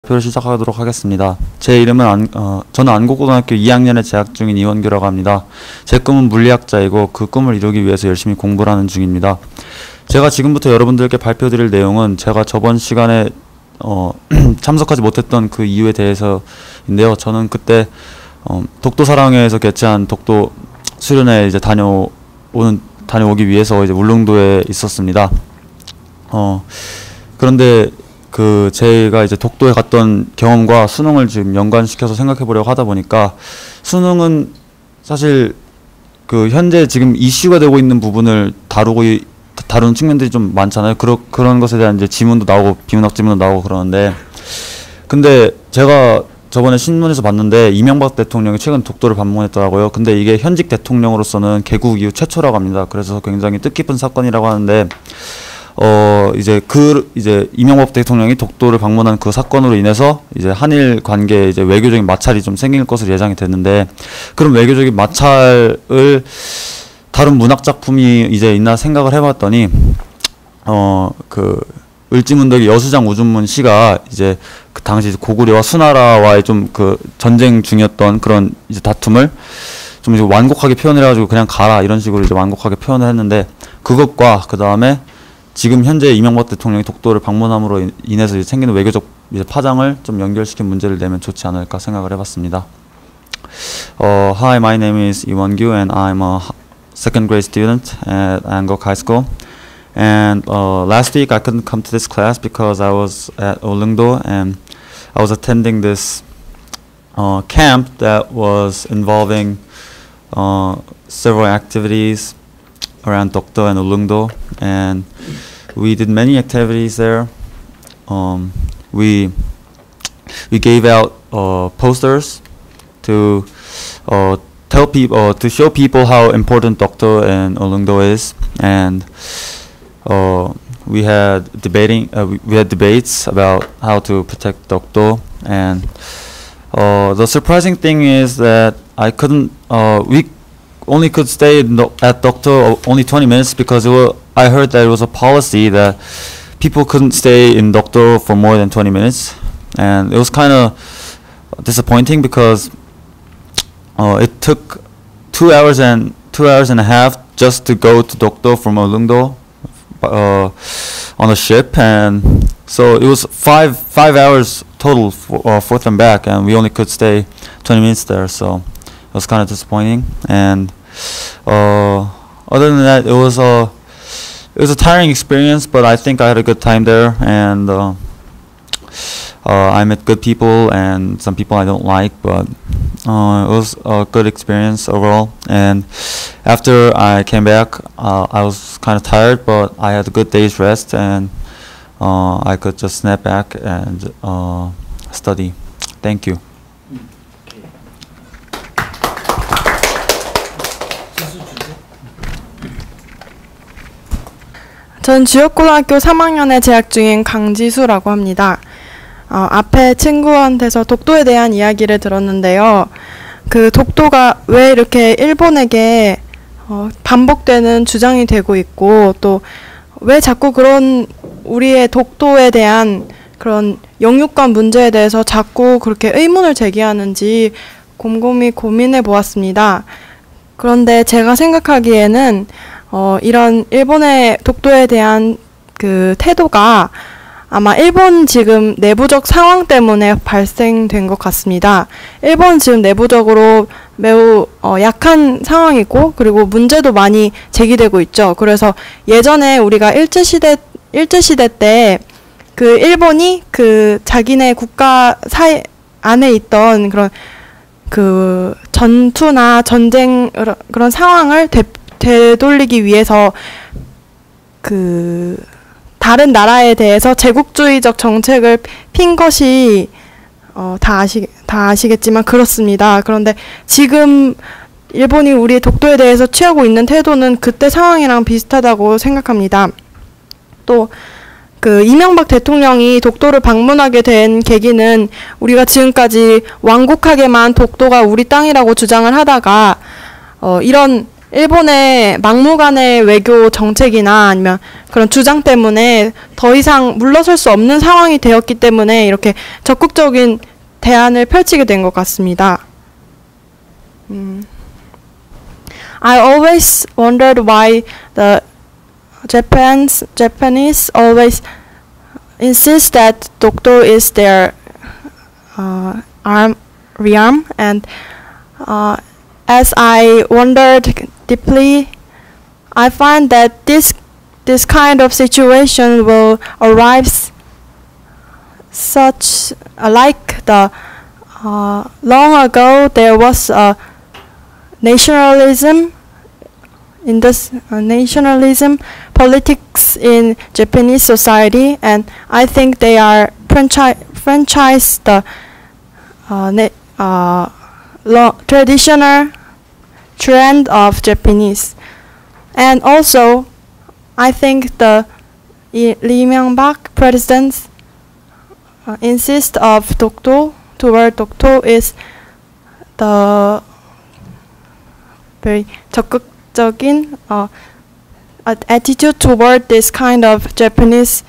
발표를 시작하도록 하겠습니다. 제 이름은 저는 안국고등학교 2학년에 재학 중인 이원규라고 합니다. 제 꿈은 물리학자이고 그 꿈을 이루기 위해서 열심히 공부를 하는 중입니다. 제가 지금부터 여러분들께 발표드릴 내용은 제가 저번 시간에 참석하지 못했던 그 이유에 대해서인데요. 저는 그때 독도사랑회에서 개최한 독도 수련회 이제 다녀오기 위해서 이제 울릉도에 있었습니다. 그런데 제가 이제 독도에 갔던 경험과 수능을 지금 연관시켜서 생각해 보려고 하다 보니까 수능은 사실 현재 지금 이슈가 되고 있는 부분을 다루는 측면들이 좀 많잖아요. 그런 것에 대한 이제 지문도 나오고 비문학 지문도 나오고 그러는데, 근데 제가 저번에 신문에서 봤는데 이명박 대통령이 최근 독도를 방문했더라고요. 근데 이게 현직 대통령으로서는 개국 이후 최초라고 합니다. 그래서 굉장히 뜻깊은 사건이라고 하는데, 이제 이명박 대통령이 독도를 방문한 그 사건으로 인해서 이제 한일 관계에 이제 외교적인 마찰이 좀 생길 것으로 예상이 됐는데, 그런 외교적인 마찰을 다룬 문학 작품이 이제 있나 생각을 해봤더니, 을지문덕의 여수장 우준문 시가 이제 그 당시 고구려와 수나라와의 좀 전쟁 중이었던 그런 이제 다툼을 좀 이제 완곡하게 표현을 해가지고 그냥 가라 이런 식으로 이제 완곡하게 표현을 했는데, 그것과 그 다음에 지금 현재 이명박 대통령이 독도를 방문함으로 인해서 이제 생기는 외교적 이제 파장을 좀 연결시킨 문제를 내면 좋지 않을까 생각을 해봤습니다. Hi, my name is Iwon-gyu and I'm a second grade student at Angkok High School. And last week I couldn't come to this class because I was at Ulleungdo and I was attending this camp that was involving several activities around Dokdo and Ulleungdo, and we did many activities there. We gave out posters to tell people to show people how important Dokdo and Ulleungdo is, and we had debates about how to protect Dokdo. And the surprising thing is that we only could stay at Dokdo only 20 minutes because I heard that it was a policy that people couldn't stay in Dokdo for more than 20 minutes, and it was kind of disappointing because it took 2 hours and a half just to go to Dokdo from Ulleungdo on a ship, and so it was five hours total forth and back, and we only could stay 20 minutes there, so it was kind of disappointing. And other than that, it was a tiring experience, but I think I had a good time there, and I met good people and some people I don't like, but it was a good experience overall. And after I came back, I was kind of tired, but I had a good day's rest, and I could just snap back and study. Thank you. 전 지역고등학교 3학년에 재학 중인 강지수라고 합니다. 앞에 친구한테서 독도에 대한 이야기를 들었는데요. 그 독도가 왜 이렇게 일본에게 반복되는 주장이 되고 있고, 또 왜 자꾸 그런 우리의 독도에 대한 그런 영유권 문제에 대해서 자꾸 그렇게 의문을 제기하는지 곰곰이 고민해 보았습니다. 그런데 제가 생각하기에는 이런 일본의 독도에 대한 그 태도가 아마 일본 지금 내부적 상황 때문에 발생된 것 같습니다. 일본 지금 내부적으로 매우 약한 상황이고, 그리고 문제도 많이 제기되고 있죠. 그래서 예전에 우리가 일제시대 때 그 일본이 그 자기네 국가 안에 있던 그런 그 전투나 전쟁 그런 상황을 되돌리기 위해서 그 다른 나라에 대해서 제국주의적 정책을 핀 것이 다 아시겠지만 그렇습니다. 그런데 지금 일본이 우리 독도에 대해서 취하고 있는 태도는 그때 상황이랑 비슷하다고 생각합니다. 또 그 이명박 대통령이 독도를 방문하게 된 계기는 우리가 지금까지 완곡하게만 독도가 우리 땅이라고 주장을 하다가 이런 일본의 막무가내 외교 정책이나 아니면 그런 주장 때문에 더 이상 물러설 수 없는 상황이 되었기 때문에 이렇게 적극적인 대안을 펼치게 된 것 같습니다. I always wondered why the Japanese always insist that doctor is their realm, and as I wondered deeply, I find that this kind of situation will arise such like the long ago there was a nationalism politics in Japanese society, and I think they are franchise the traditional trend of Japanese. And also, I think the Lee Myung-bak president insist of Dokdo toward Dokdo is the very 적극적인 attitude toward this kind of Japanese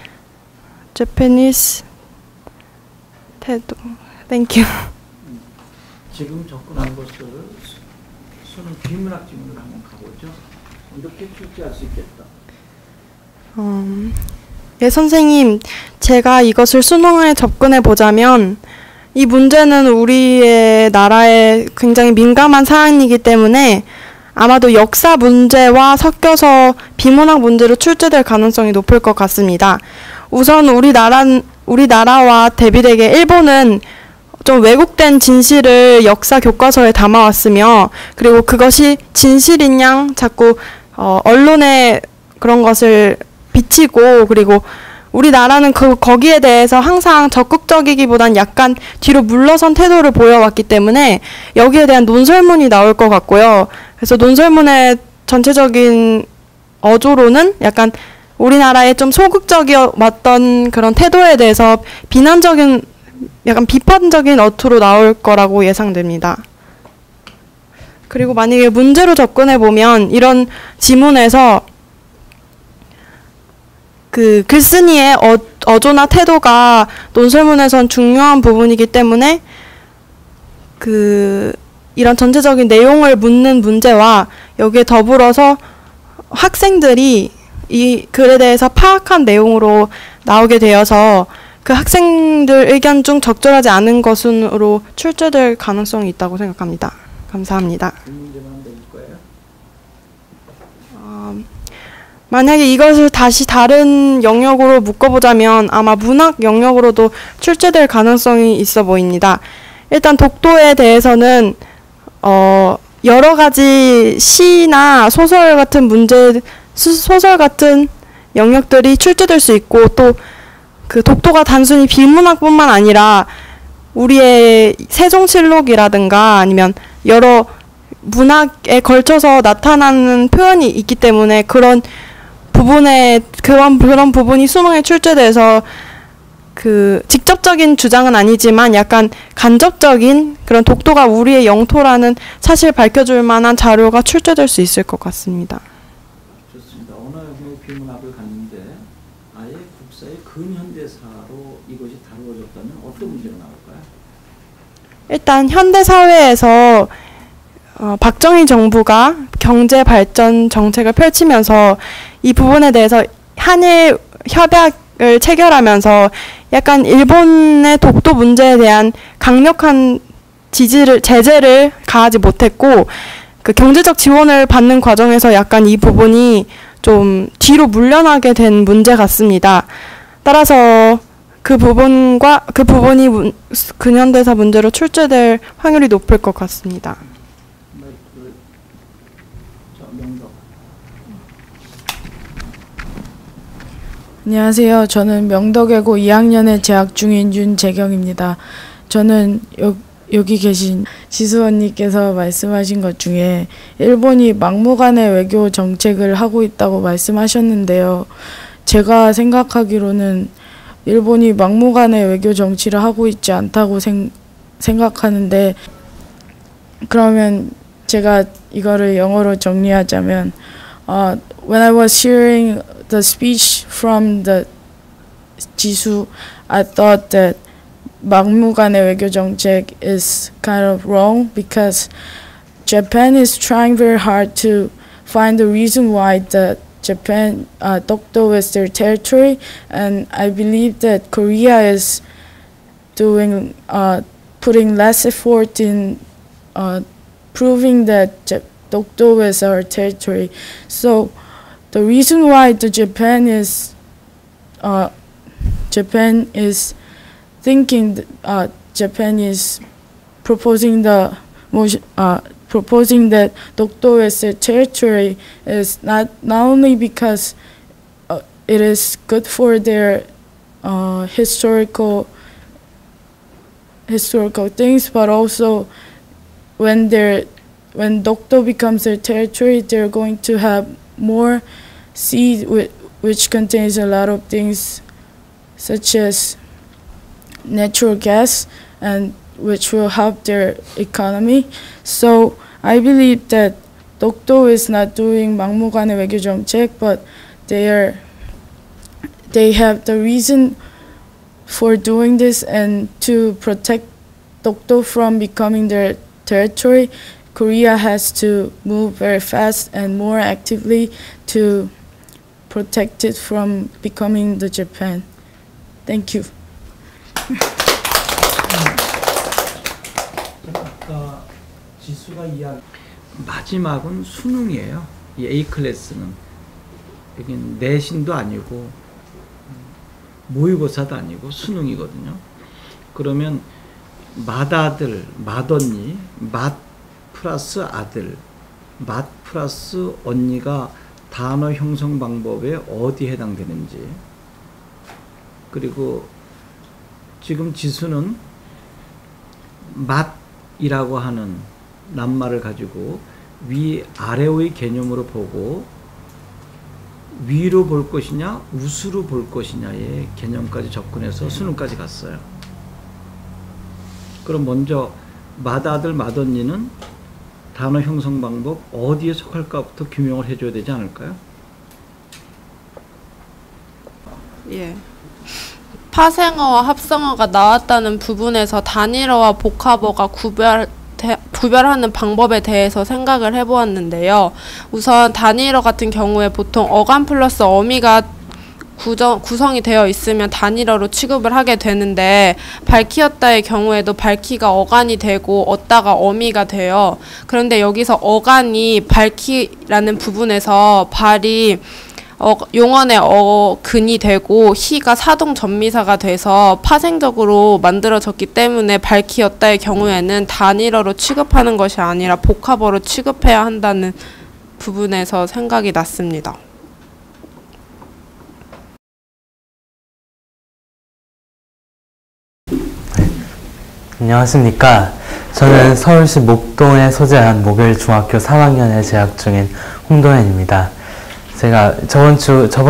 태도. Thank you. 지금 접근한 것을 수능 비문학 지문으로 한번 가보죠. 이렇게 출제할 수 있겠다. 예, 선생님, 제가 이것을 수능에 접근해 보자면 이 문제는 우리의 나라에 굉장히 민감한 사안이기 때문에 아마도 역사 문제와 섞여서 비문학 문제로 출제될 가능성이 높을 것 같습니다. 우선 우리나라와 대비되게 일본은 좀 왜곡된 진실을 역사 교과서에 담아왔으며, 그리고 그것이 진실인 양 자꾸 언론에 그런 것을 비치고, 그리고 우리나라는 거기에 대해서 항상 적극적이기보단 약간 뒤로 물러선 태도를 보여왔기 때문에 여기에 대한 논설문이 나올 것 같고요. 그래서 논설문의 전체적인 어조로는 약간 우리나라의 좀 소극적이었던 그런 태도에 대해서 비난적인, 약간 비판적인 어투로 나올 거라고 예상됩니다. 그리고 만약에 문제로 접근해 보면 이런 지문에서 그 글쓴이의 어조나 태도가 논설문에선 중요한 부분이기 때문에 이런 전체적인 내용을 묻는 문제와 여기에 더불어서 학생들이 이 글에 대해서 파악한 내용으로 나오게 되어서 그 학생들 의견 중 적절하지 않은 것으로 출제될 가능성이 있다고 생각합니다. 감사합니다. 만약에 이것을 다시 다른 영역으로 묶어보자면 아마 문학 영역으로도 출제될 가능성이 있어 보입니다. 일단 독도에 대해서는 여러 가지 시나 소설 같은 소설 같은 영역들이 출제될 수 있고, 또 그 독도가 단순히 비문학뿐만 아니라 우리의 세종실록이라든가 아니면 여러 문학에 걸쳐서 나타나는 표현이 있기 때문에 그런 부분이 수능에 출제돼서 직접적인 주장은 아니지만 약간 간접적인 그런 독도가 우리의 영토라는 사실 밝혀줄 만한 자료가 출제될 수 있을 것 같습니다. 좋습니다. 언어영역 비문학을 갔는데 아예 국사의 근현대사로 이것이 다루어졌다면 어떤 문제가 나올까요? 일단 현대사회에서 박정희 정부가 경제발전 정책을 펼치면서 이 부분에 대해서 한일 협약을 체결하면서 약간 일본의 독도 문제에 대한 강력한 제재를 가하지 못했고, 그 경제적 지원을 받는 과정에서 약간 이 부분이 좀 뒤로 물러나게 된 문제 같습니다. 따라서 그 부분이 근현대사 문제로 출제될 확률이 높을 것 같습니다. 안녕하세요. 저는 명덕외고 2학년에 재학 중인 윤재경입니다. 저는 여기 계신 지수 언니께서 말씀하신 것 중에 일본이 막무가내 외교 정책을 하고 있다고 말씀하셨는데요. 제가 생각하기로는 일본이 막무가내 외교 정치를 하고 있지 않다고 생각하는데, 그러면 제가 이거를 영어로 정리하자면 when I was hearing the speech from the 지수, I thought that 막무가내 외교 정책 is kind of wrong because Japan is trying very hard to find the reason why the Japan Dokdo is their territory, and I believe that Korea is doing putting less effort in proving that Dokdo is our territory. So the reason why the Japan is thinking Japan is proposing proposing that Dokdo is a territory is not only because it is good for their historical things, but also when Dokdo becomes their territory, they're going to have more sea which contains a lot of things such as natural gas, and which will help their economy. So I believe that Dokdo is not doing 막무가내 외교 정책, but they have the reason for doing this, and to protect Dokdo from becoming their territory, Korea has to move very fast and more actively to protect it from becoming the Japan. Thank you. 아까 지수가 이야기 마지막은 수능이에요. 이 A 클래스는 여긴 내신도 아니고 모의고사도 아니고 수능이거든요. 그러면 맏아들, 맏언니, 맏 플러스 아들, 맏 플러스 언니가 단어 형성 방법에 어디에 해당되는지, 그리고 지금 지수는 맏이라고 하는 낱말을 가지고 위아래의 개념으로 보고 위로 볼 것이냐 우수로 볼 것이냐의 개념까지 접근해서 수능까지 갔어요. 그럼 먼저 맏아들 맏언니는 단어 형성 방법 어디에 속할까부터 규명을 해줘야 되지 않을까요? 예. 파생어와 합성어가 나왔다는 부분에서 단일어와 복합어가 구별하는 방법에 대해서 생각을 해보았는데요. 우선 단일어 같은 경우에 보통 어감 플러스 어미가 구성이 되어 있으면 단일어로 취급을 하게 되는데, 밝히었다의 경우에도 밝히가 어간이 되고 얻다가 어미가 돼요. 그런데 여기서 어간이 밝히라는 부분에서 발이 용언의 근이 되고 희가 사동 전미사가 돼서 파생적으로 만들어졌기 때문에 밝히었다의 경우에는 단일어로 취급하는 것이 아니라 복합어로 취급해야 한다는 부분에서 생각이 났습니다. 안녕하십니까. 저는 서울시 목동에 소재한 목요일중학교 3학년에 재학 중인 홍도현입니다. 제가 저번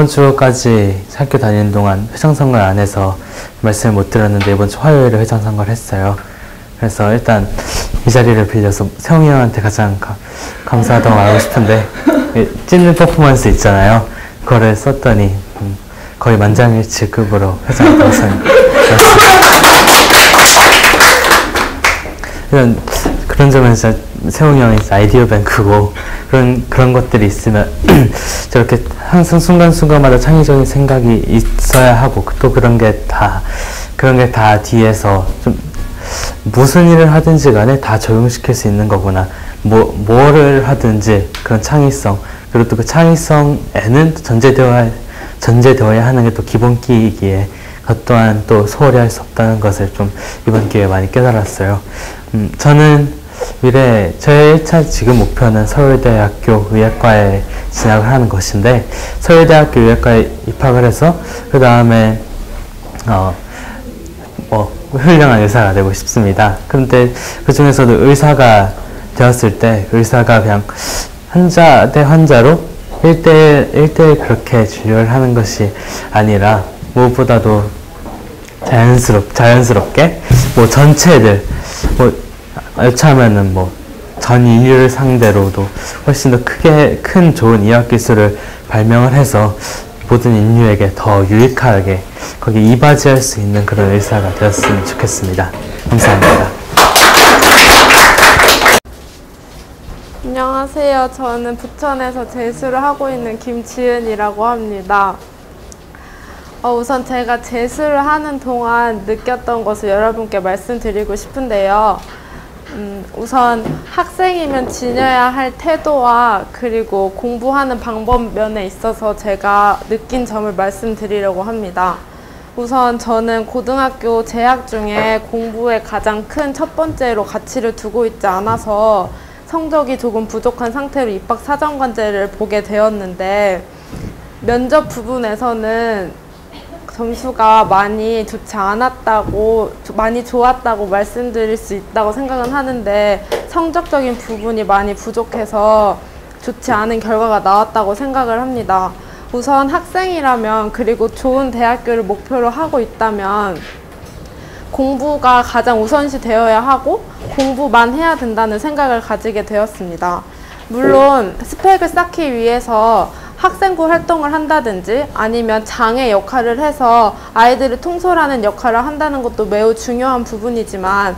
주까지 학교 다니는 동안 회장선거를 안 해서 말씀을 못 드렸는데 이번 주 화요일에 회장선거를 했어요. 그래서 일단 이 자리를 빌려서 세웅이 형한테 가장 감사하다고 말하고 싶은데, 찢는 퍼포먼스 있잖아요. 그거를 썼더니 거의 만장일치급으로 회장이 당선되었습니다. 그런 점은 진짜 세웅이 형이 아이디어 뱅크고 그런 것들이 있으면 저렇게 항상 순간순간마다 창의적인 생각이 있어야 하고, 또 그런 게 다 뒤에서 좀 무슨 일을 하든지 간에 다 적용시킬 수 있는 거구나. 뭐를 하든지 그런 창의성, 그리고 또 그 창의성에는 전제되어야 하는 게 또 기본기이기에 그것 또한 또 소홀히 할 수 없다는 것을 좀 이번 기회에 많이 깨달았어요. 저는 미래 제 1차 지금 목표는 서울대학교 의학과에 진학을 하는 것인데, 서울대학교 의학과에 입학을 해서 그 다음에 훌륭한 의사가 되고 싶습니다. 그런데 그 중에서도 의사가 되었을 때 의사가 그냥 환자 대 환자로 1대1 그렇게 진료를 하는 것이 아니라 무엇보다도 자연스럽게 전체들 여차하면은 전 인류를 상대로도 훨씬 더 큰 좋은 의학 기술을 발명을 해서 모든 인류에게 더 유익하게 거기에 이바지할 수 있는 그런 의사가 되었으면 좋겠습니다. 감사합니다. 안녕하세요. 저는 부천에서 재수를 하고 있는 김지은이라고 합니다. 우선 제가 재수를 하는 동안 느꼈던 것을 여러분께 말씀드리고 싶은데요. 우선 학생이면 지녀야 할 태도와 그리고 공부하는 방법 면에 있어서 제가 느낀 점을 말씀드리려고 합니다. 우선 저는 고등학교 재학 중에 공부에 가장 큰 첫 번째로 가치를 두고 있지 않아서 성적이 조금 부족한 상태로 입학 사정관제를 보게 되었는데, 면접 부분에서는 점수가 많이 좋지 않았다고, 많이 좋았다고 말씀드릴 수 있다고 생각은 하는데, 성적적인 부분이 많이 부족해서 좋지 않은 결과가 나왔다고 생각을 합니다. 우선 학생이라면, 그리고 좋은 대학교를 목표로 하고 있다면 공부가 가장 우선시 되어야 하고 공부만 해야 된다는 생각을 가지게 되었습니다. 물론 스펙을 쌓기 위해서 학생부 활동을 한다든지 아니면 장의 역할을 해서 아이들을 통솔하는 역할을 한다는 것도 매우 중요한 부분이지만,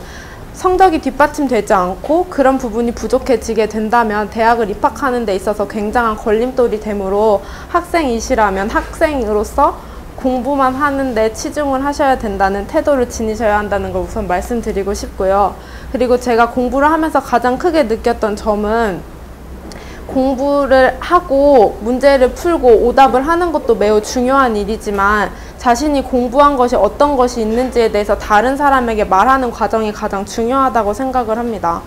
성적이 뒷받침되지 않고 그런 부분이 부족해지게 된다면 대학을 입학하는 데 있어서 굉장한 걸림돌이 되므로 학생이시라면 학생으로서 공부만 하는데 치중을 하셔야 된다는 태도를 지니셔야 한다는 걸 우선 말씀드리고 싶고요. 그리고 제가 공부를 하면서 가장 크게 느꼈던 점은, 공부를 하고 문제를 풀고 오답을 하는 것도 매우 중요한 일이지만 자신이 공부한 것이 어떤 것이 있는지에 대해서 다른 사람에게 말하는 과정이 가장 중요하다고 생각을 합니다.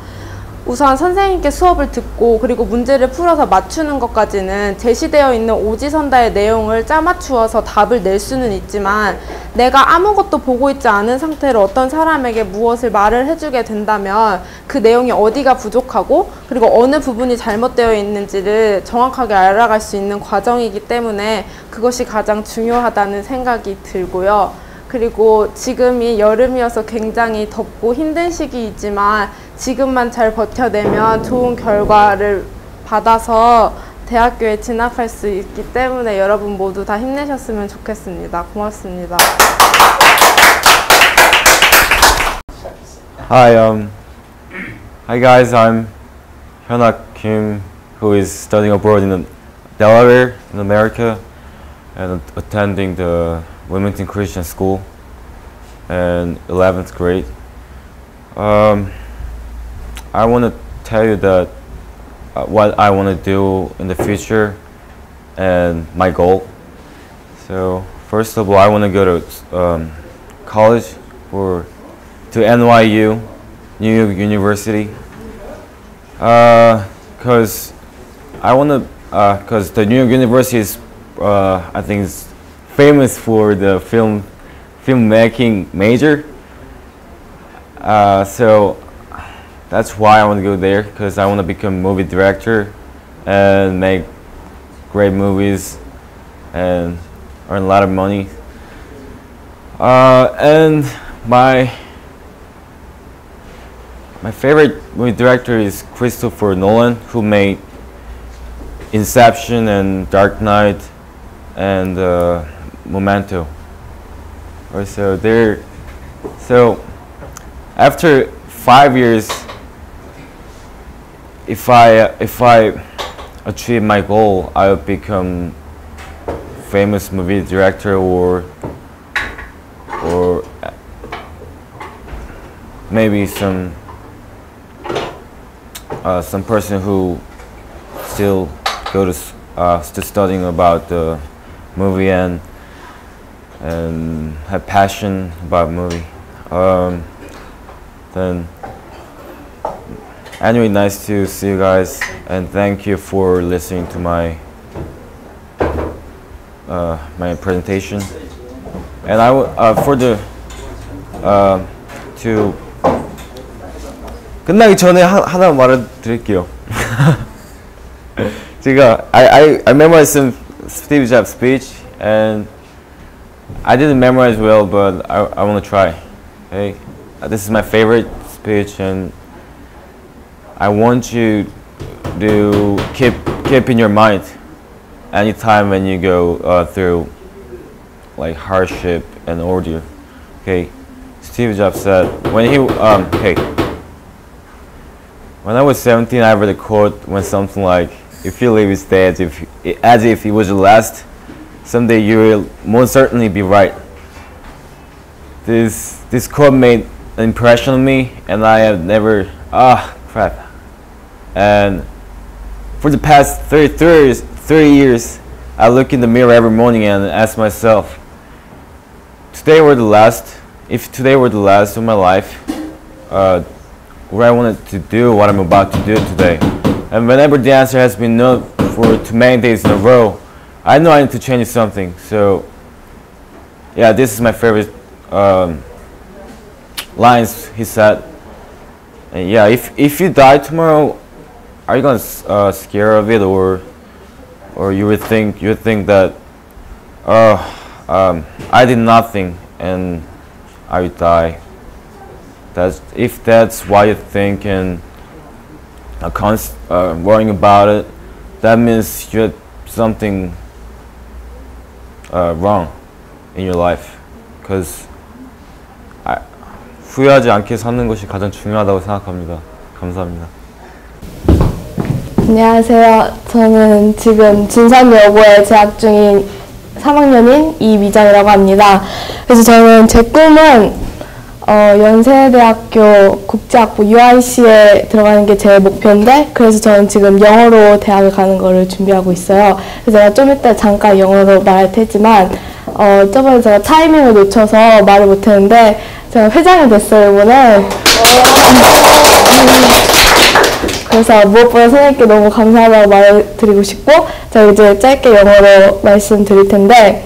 우선 선생님께 수업을 듣고 그리고 문제를 풀어서 맞추는 것까지는 제시되어 있는 오지선다의 내용을 짜맞추어서 답을 낼 수는 있지만, 내가 아무것도 보고 있지 않은 상태로 어떤 사람에게 무엇을 말을 해주게 된다면 그 내용이 어디가 부족하고 그리고 어느 부분이 잘못되어 있는지를 정확하게 알아갈 수 있는 과정이기 때문에 그것이 가장 중요하다는 생각이 들고요. 그리고 지금이 여름이어서 굉장히 덥고 힘든 시기이지만 지금만 잘 버텨내면 좋은 결과를 받아서 대학교에 진학할 수 있기 때문에 여러분 모두 다 힘내셨으면 좋겠습니다. 고맙습니다. Hi guys, I'm Hyunak Kim, who is studying abroad in Delaware in America and attending the Wilmington Christian School and 11th grade. I want to tell you that what I want to do in the future and my goal. So first of all, I want to go to college to NYU, New York University, because I want to because the New York University is I think is famous for the filmmaking major. So that's why I want to go there, because I want to become a movie director and make great movies and earn a lot of money. And my favorite movie director is Christopher Nolan, who made Inception and Dark Knight and Memento. So after 5 years, if I achieve my goal, I will become famous movie director or maybe some person who still go to still studying about the movie and have passion about movie. Then anyway, nice to see you guys, and thank you for listening to my my presentation. And 끝나기 전에 하나 말해드릴게요. I memorized some Steve Jobs speech, and I didn't memorize well, but I want to try. Okay, this is my favorite speech, and I want you to keep in your mind anytime when you go through like hardship and ordeal. Okay, Steve Jobs said when I was 17, I read a quote when something like, "If you live each day as if it was your last, someday you will most certainly be right." This quote made an impression on me, and I have never And for the past 30 years, I look in the mirror every morning and ask myself, if today were the last of my life, what I wanted to do, what I'm about to do today. And whenever the answer has been no for too many days in a row, I know I need to change something. So yeah, this is my favorite lines he said. And yeah, if you die tomorrow, are you gonna scare of it, or you would think that I did nothing and I would die? If that's why you think and worrying about it, that means you had something wrong in your life. Because 후회하지 않게 사는 것이 가장 중요하다고 생각합니다. 감사합니다. 안녕하세요. 저는 지금 진산여고에 재학 중인 3학년인 이미정이라고 합니다. 그래서 저는 제 꿈은 연세대학교 국제학부 UIC에 들어가는 게 제 목표인데, 그래서 저는 지금 영어로 대학을 가는 거를 준비하고 있어요. 그래서 제가 좀 이따 잠깐 영어로 말할 테지만 저번에 제가 타이밍을 놓쳐서 말을 못했는데 제가 회장이 됐어요, 이번에. 그래서 무엇보다 선생님께 너무 감사하다고 말드리고 싶고, 제가 이제 짧게 영어로 말씀드릴 텐데,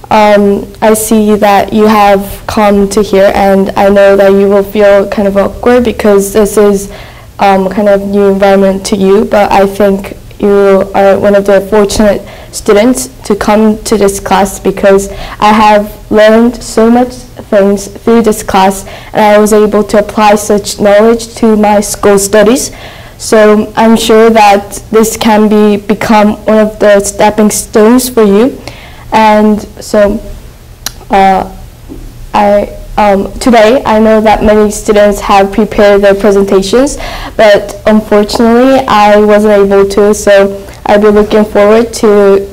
I see that you have come to here, and I know that you will feel kind of awkward because this is kind of new environment to you, but I think you are one of the fortunate students to come to this class because I have learned so much things through this class, and I was able to apply such knowledge to my school studies. So I'm sure that this can become one of the stepping stones for you. And so today I know that many students have prepared their presentations, but unfortunately I wasn't able to, so I'll be looking forward to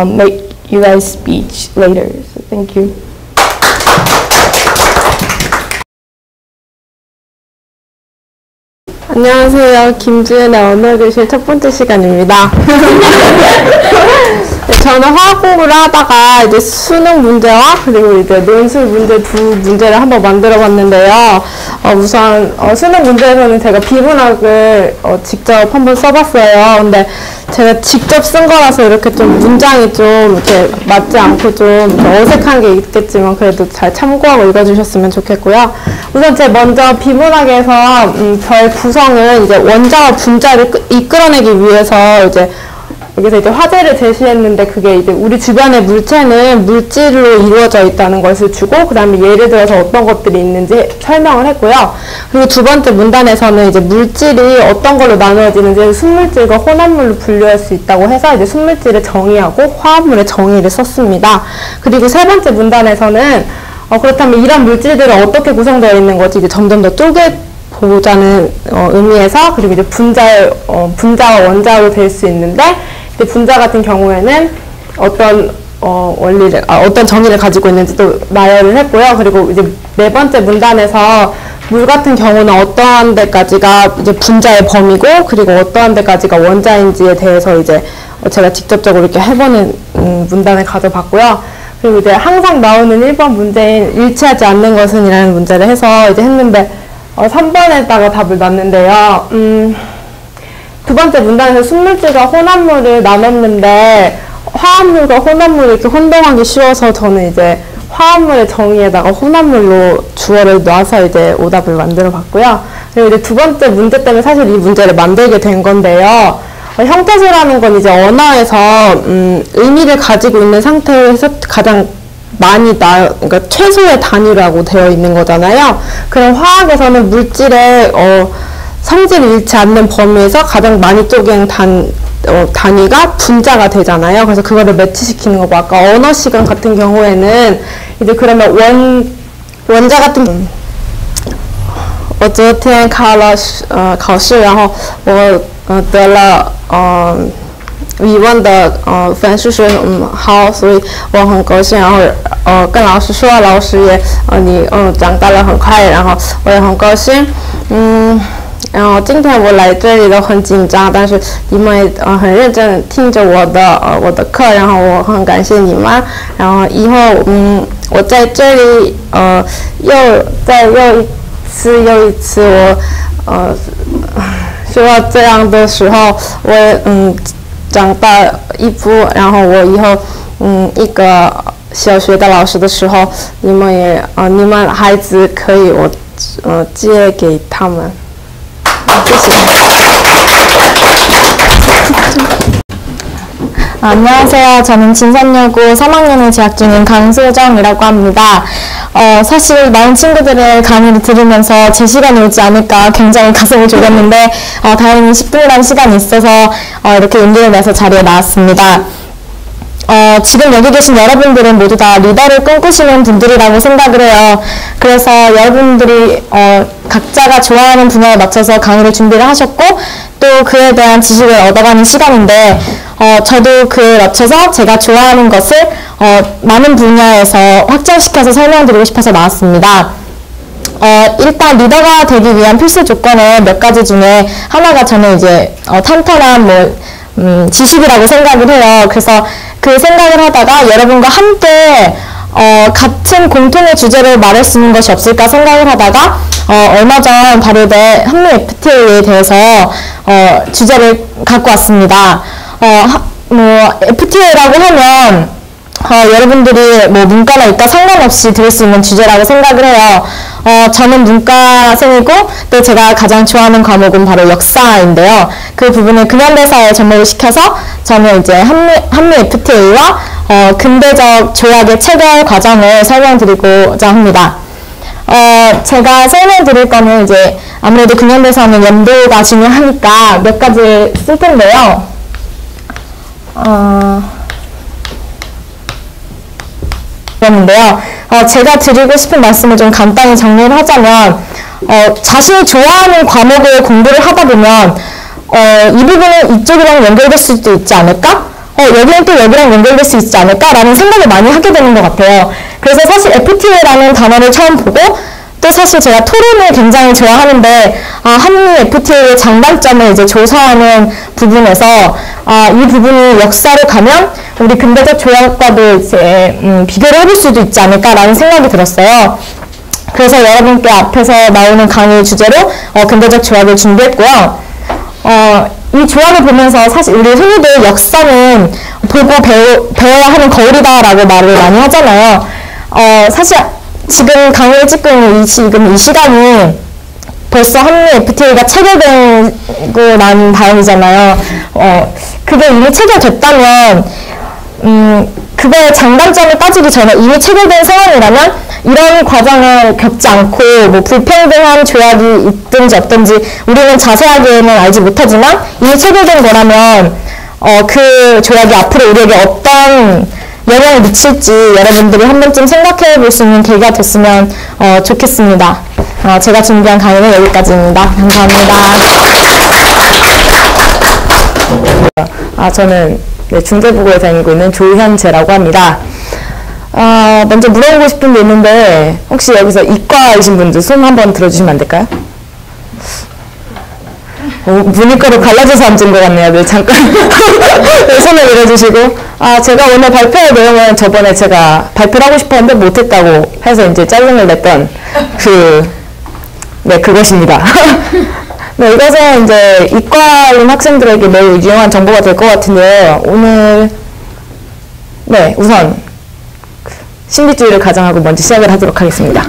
make you guys speech later. So thank you. 안녕하세요. 김지은의 언어교실 첫 번째 시간입니다. 저는 화학 공부를 하다가 이제 수능 문제와 그리고 이제 논술 문제 두 문제를 한번 만들어 봤는데요. 우선 수능 문제에서는 제가 비문학을 직접 한번 써봤어요. 근데 제가 직접 쓴 거라서 이렇게 좀 문장이 좀 이렇게 맞지 않고 좀 어색한 게 있겠지만 그래도 잘 참고하고 읽어주셨으면 좋겠고요. 우선 제가 먼저 비문학에서 별 구성은 이제 원자와 분자를 이끌어내기 위해서 이제 여기서 이제 화제를 제시했는데, 그게 이제 우리 주변의 물체는 물질로 이루어져 있다는 것을 주고, 그 다음에 예를 들어서 어떤 것들이 있는지 설명을 했고요. 그리고 두 번째 문단에서는 이제 물질이 어떤 걸로 나누어지는지 순물질과 혼합물로 분류할 수 있다고 해서 이제 순물질을 정의하고 화합물의 정의를 썼습니다. 그리고 세 번째 문단에서는 그렇다면 이런 물질들은 어떻게 구성되어 있는 거지 이제 점점 더 쪼개보자는 의미에서, 그리고 이제 분자와 원자로 될 수 있는데, 분자 같은 경우에는 어떤 어떤 정의를 가지고 있는지도 나열을 했고요. 그리고 이제 네 번째 문단에서 물 같은 경우는 어떠한 데까지가 이제 분자의 범위고, 그리고 어떠한 데까지가 원자인지에 대해서 이제 제가 직접적으로 이렇게 해보는 문단을 가져봤고요. 그리고 이제 항상 나오는 1번 문제인 일치하지 않는 것은 이라는 문제를 해서 이제 했는데 3번에다가 답을 놨는데요. 두 번째 문단에서 순물질과 혼합물을 나눴는데 화합물과 혼합물을 이렇게 혼동하기 쉬워서 저는 이제 화합물의 정의에다가 혼합물로 주어를 놔서 이제 오답을 만들어 봤고요. 그리고 이제 두 번째 문제 때문에 사실 이 문제를 만들게 된 건데요. 형태소라는 건 이제 언어에서 의미를 가지고 있는 상태에서 가장 많이 그러니까 최소의 단위라고 되어 있는 거잖아요. 그럼 화학에서는 물질의 성질을 잃지 않는 범위에서 가장 많이 쪼갠 단위가 분자가 되잖아요. 그래서 그거를 매치시키는 거고, 아까 언어 시간 같은 경우에는 이제 그러면 원자 같은 我昨天考试，然后我得了语文的分数是好，所以我很高兴。然后跟老师说，老师也你长大了很快，然后我也很高兴。然后今天我来这里都很紧张，但是你们也很认真听着我的课，然后我很感谢你们。然后以后我在这里又一次我学到这样的时候，我长大一步，然后我以后一个小学的老师的时候，你们孩子可以我借给他们。谢谢。 안녕하세요. 저는 진산여고 3학년에 재학 중인 강소정이라고 합니다. 사실 많은 친구들의 강의를 들으면서 제 시간이 오지 않을까 굉장히 가슴이 졸였는데 다행히 10분이라는 시간이 있어서 이렇게 용기를 내서 자리에 나왔습니다. 지금 여기 계신 여러분들은 모두 다 리더를 꿈꾸시는 분들이라고 생각을 해요. 그래서 여러분들이 각자가 좋아하는 분야에 맞춰서 강의를 준비를 하셨고 또 그에 대한 지식을 얻어가는 시간인데 저도 그에 맞춰서 제가 좋아하는 것을 많은 분야에서 확장시켜서 설명드리고 싶어서 나왔습니다. 일단 리더가 되기 위한 필수 조건의 몇 가지 중에 하나가 저는 이제 탄탄한 지식이라고 생각을 해요. 그래서 그 생각을 하다가 여러분과 함께 같은 공통의 주제를 말할 수 있는 것이 없을까 생각을 하다가 얼마 전 발효된 한미 FTA에 대해서 주제를 갖고 왔습니다. FTA라고 하면 여러분들이 문과나 이과 상관없이 들을 수 있는 주제라고 생각을 해요. 저는 문과생이고 또 제가 가장 좋아하는 과목은 바로 역사인데요. 그 부분을 근현대사에 접목을 시켜서 저는 이제 한미 FTA와 근대적 조약의 체결 과정을 설명드리고자 합니다. 제가 설명드릴 거는 이제 아무래도 근현대사는 연도가 중요하니까 몇 가지 쓸 텐데요. 제가 드리고 싶은 말씀을 좀 간단히 정리를 하자면 자신이 좋아하는 과목을 공부를 하다 보면 이 부분은 이쪽이랑 연결될 수도 있지 않을까? 여기는 또 여기랑 연결될 수 있지 않을까? 라는 생각을 많이 하게 되는 것 같아요. 그래서 사실 FTA라는 단어를 처음 보고 또 사실 제가 토론을 굉장히 좋아하는데 한미 FTA의 장단점을 이제 조사하는 부분에서 이 부분이 역사로 가면 우리 근대적 조약과도 이제 비교를 해볼 수도 있지 않을까라는 생각이 들었어요. 그래서 여러분께 앞에서 나오는 강의 주제로 근대적 조약을 준비했고요. 이 조약을 보면서 사실 우리 흔히들 역사는 보고 배워야 하는 거울이다라고 말을 많이 하잖아요. 사실 지금 강의를 찍고 있는 이 시간이 벌써 한미 FTA가 체결되고 난 다음이잖아요. 그게 이미 체결됐다면 그거의 장단점을 따지기 전에 이미 체결된 상황이라면 이런 과정을 겪지 않고 불평등한 조약이 있든지 없든지 우리는 자세하게는 알지 못하지만 이미 체결된 거라면 그 조약이 앞으로 우리에게 어떤 영향을 미칠지 여러분들이 한 번쯤 생각해 볼 수 있는 계기가 됐으면 좋겠습니다. 제가 준비한 강의는 여기까지입니다. 감사합니다. 저는 중대부고에 다니고 있는 조현재라고 합니다. 먼저 물어보고 싶은 게 있는데 혹시 여기서 이과이신 분들 손 한번 들어주시면 안 될까요? 문이과로 갈라져서 앉은 것 같네요. 네, 잠깐 네, 손을 밀어주시고 제가 오늘 발표할 내용은 저번에 제가 발표를 하고 싶었는데 못했다고 해서 이제 짜증을 냈던 그것입니다. 네, 이것은 이제 이과인 학생들에게 매우 유용한 정보가 될 것 같은데요. 오늘 우선 신비주의를 가정하고 먼저 시작을 하도록 하겠습니다.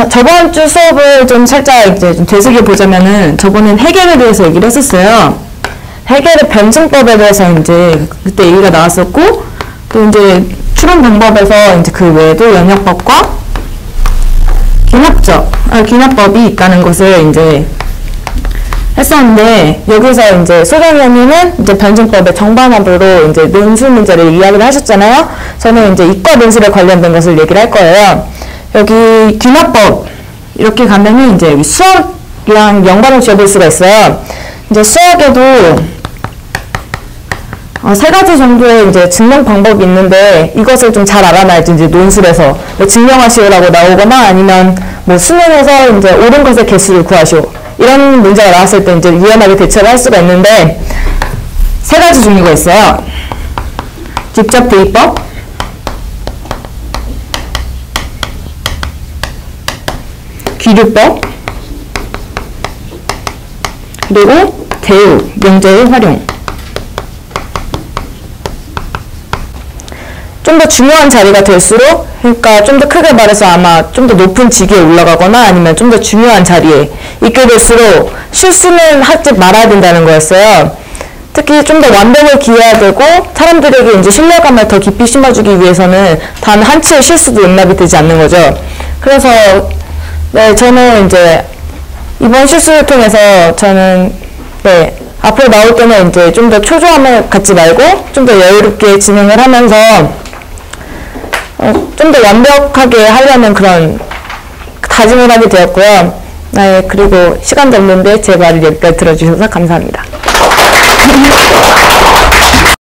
저번 주 수업을 좀 살짝 이제 좀 되새겨 보자면은 저번엔 해겔에 대해서 얘기를 했었어요. 해겔의 변증법에 대해서 이제 그때 얘기가 나왔었고 또 이제 추론 방법에서 이제 그 외에도 영역법과 기하학적 귀납법이 있다는 것을 이제 했었는데, 여기서 이제 소장위원님은 이제 변증법의 정반합으로 이제 논술 문제를 이야기를 하셨잖아요. 저는 이제 이과 논술에 관련된 것을 얘기를 할 거예요. 여기 귀납법 이렇게 가면은 이제 여기 수학이랑 연관을 지어볼 수가 있어요. 이제 수학에도 세 가지 정도의 이제 증명 방법이 있는데, 이것을 좀 잘 알아놔야지 이제 논술에서 증명하시오라고 나오거나, 아니면 뭐 수능에서 이제 옳은 것의 개수를 구하시오, 이런 문제가 나왔을 때 이제 유연하게 대처를 할 수가 있는데, 세 가지 종류가 있어요. 직접 대입법, 귀류법, 그리고 대우, 명제의 활용. 좀 더 중요한 자리가 될수록, 그러니까 좀 더 크게 말해서 아마 좀 더 높은 직위에 올라가거나 아니면 좀 더 중요한 자리에 있게 될수록 실수는 하지 말아야 된다는 거였어요. 특히 좀 더 완벽을 기해야 되고, 사람들에게 이제 신뢰감을 더 깊이 심어주기 위해서는 단 한 치의 실수도 용납이 되지 않는 거죠. 그래서 네, 저는 이제 이번 실수를 통해서 저는 앞으로 나올 때는 이제 좀 더 초조함을 갖지 말고 좀 더 여유롭게 진행을 하면서 좀 더 완벽하게 하려는 그런 다짐을 하게 되었고요. 네, 그리고 시간도 없는데 제 말을 여기까지 들어주셔서 감사합니다.